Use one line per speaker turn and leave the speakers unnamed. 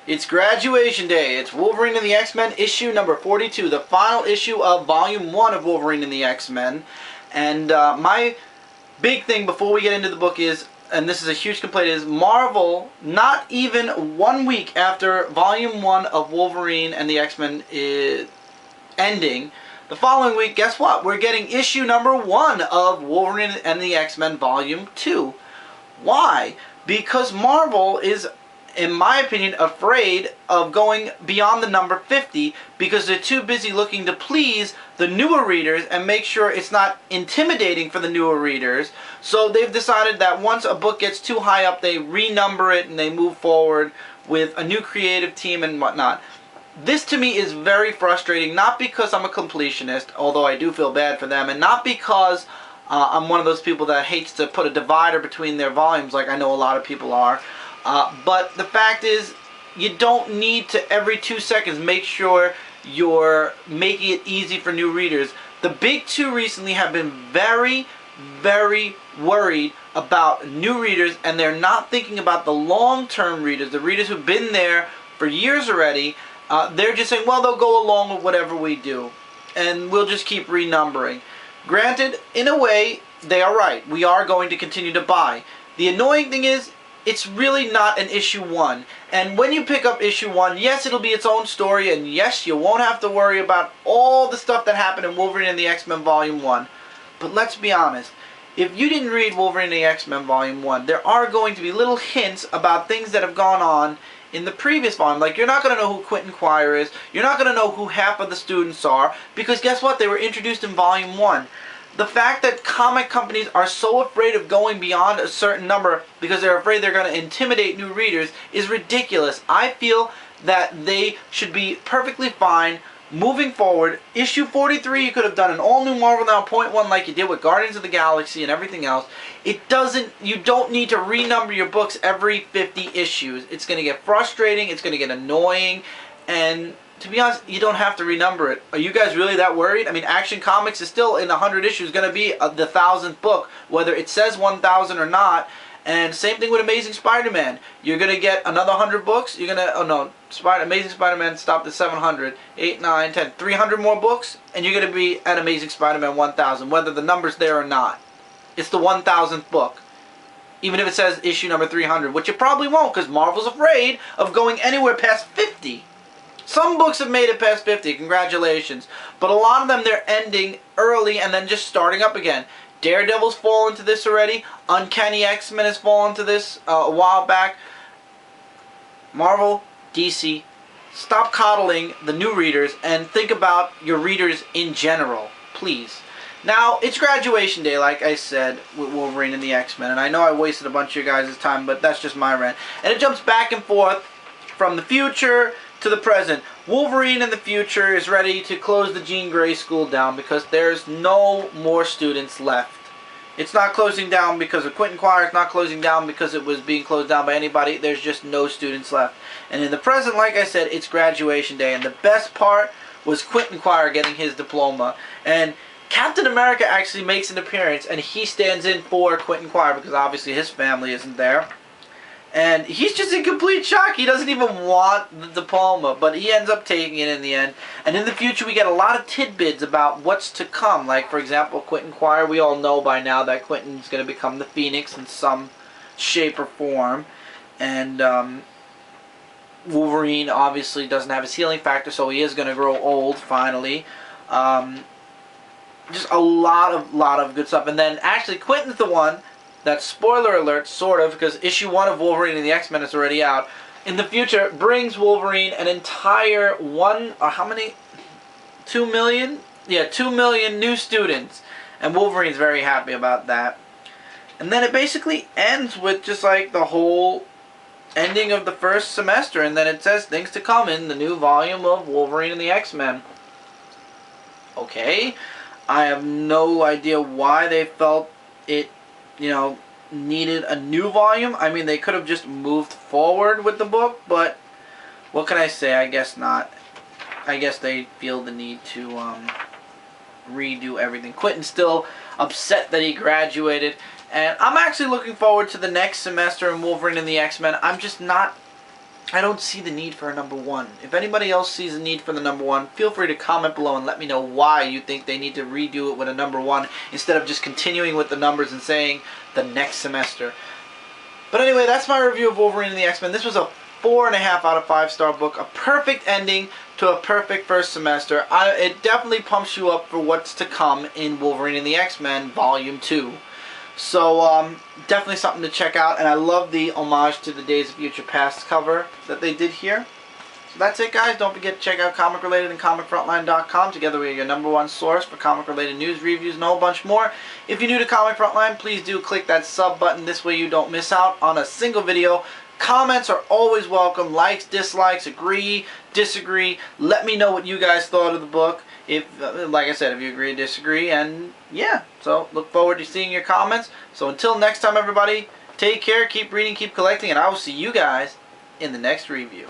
It's graduation day. It's Wolverine and the X-Men issue number 42, the final issue of volume 1 of Wolverine and the X-Men. And my big thing before we get into the book is, and this is a huge complaint, is Marvel, not even 1 week after volume 1 of Wolverine and the X-Men is ending, the following week, guess what? We're getting issue number 1 of Wolverine and the X-Men volume 2. Why? Because Marvel is, in my opinion, afraid of going beyond the number 50 because they're too busy looking to please the newer readers and make sure it's not intimidating for the newer readers. So they've decided that once a book gets too high up, they renumber it and they move forward with a new creative team and whatnot. This to me is very frustrating, not because I'm a completionist, although I do feel bad for them, and not because I'm one of those people that hates to put a divider between their volumes like I know a lot of people are. But the fact is, you don't need to every 2 seconds make sure you're making it easy for new readers. The big two recently have been very, very worried about new readers, and they're not thinking about the long-term readers, the readers who've been there for years already. They're just saying, well, they'll go along with whatever we do, and we'll just keep renumbering. Granted, in a way, they are right. We are going to continue to buy. The annoying thing is, it's really not an issue 1. And when you pick up issue 1, yes, it'll be its own story, and yes, you won't have to worry about all the stuff that happened in Wolverine and the X-Men Volume 1. But let's be honest. If you didn't read Wolverine and the X-Men Volume 1, there are going to be little hints about things that have gone on in the previous volume. Like, you're not going to know who Quentin Quire is. You're not going to know who half of the students are. Because guess what? They were introduced in Volume 1. The fact that comic companies are so afraid of going beyond a certain number because they're afraid they're going to intimidate new readers is ridiculous. I feel that they should be perfectly fine moving forward. Issue 43, you could have done an all-new Marvel Now .1 like you did with Guardians of the Galaxy and everything else. You don't need to renumber your books every 50 issues. It's going to get frustrating, it's going to get annoying, and to be honest, you don't have to renumber it. Are you guys really that worried? I mean, Action Comics is still in 100 issues going to be the 1,000th book, whether it says 1,000 or not. And same thing with Amazing Spider-Man. You're going to get another 100 books. You're going to, oh no, Amazing Spider-Man stopped at 700, 8, 9, 10, 300 more books, and you're going to be at Amazing Spider-Man 1,000, whether the number's there or not. It's the 1,000th book. Even if it says issue number 300, which it probably won't, because Marvel's afraid of going anywhere past 50. Some books have made it past 50, congratulations. But a lot of them, they're ending early and then just starting up again. Daredevil's fallen into this already. Uncanny X-Men has fallen into this a while back. Marvel, DC, stop coddling the new readers and think about your readers in general, please. Now, it's graduation day, like I said, with Wolverine and the X-Men. And I know I wasted a bunch of your guys' time, but that's just my rant. And it jumps back and forth from the future to the present. Wolverine in the future is ready to close the Jean Grey School down because there's no more students left. It's not closing down because of Quentin Quire. It's not closing down because it was being closed down by anybody. There's just no students left. And in the present, like I said, it's graduation day. And the best part was Quentin Quire getting his diploma. And Captain America actually makes an appearance, and he stands in for Quentin Quire because obviously his family isn't there. And he's just in complete shock. He doesn't even want the diploma, but he ends up taking it in the end. And in the future, we get a lot of tidbits about what's to come. Like, for example, Quentin Quire. We all know by now that Quentin's going to become the Phoenix in some shape or form. And Wolverine obviously doesn't have his healing factor, so he is going to grow old finally. Just a lot of good stuff. And then actually, Quentin's the one that, spoiler alert, sort of, because issue 1 of Wolverine and the X-Men is already out, in the future brings Wolverine an entire 2 million? Yeah, 2 million new students. And Wolverine's very happy about that. And then it basically ends with just like the whole ending of the first semester, and then it says things to come in the new volume of Wolverine and the X-Men. Okay, I have no idea why they felt it, needed a new volume. I mean, they could have just moved forward with the book, but what can I say? I guess not. I guess they feel the need to redo everything. Quentin's still upset that he graduated, and I'm actually looking forward to the next semester in Wolverine and the X-Men. I'm just not I don't see the need for a number 1. If anybody else sees the need for the number 1, feel free to comment below and let me know why you think they need to redo it with a number 1 instead of just continuing with the numbers and saying the next semester. But anyway, that's my review of Wolverine and the X-Men. This was a 4.5 out of 5-star book. A perfect ending to a perfect first semester. It definitely pumps you up for what's to come in Wolverine and the X-Men Volume 2. So, definitely something to check out. And I love the homage to the Days of Future Past cover that they did here. So that's it, guys. Don't forget to check out Comic Related and ComicFrontline.com. Together we are your #1 source for comic-related news, reviews, and a whole bunch more. If you're new to Comic Frontline, please do click that sub button. This way you don't miss out on a single video. Comments are always welcome. Likes, dislikes, agree, disagree. Let me know what you guys thought of the book. If, like I said, if you agree or disagree. And yeah, so look forward to seeing your comments. So until next time, everybody, take care, keep reading, keep collecting, and I will see you guys in the next review.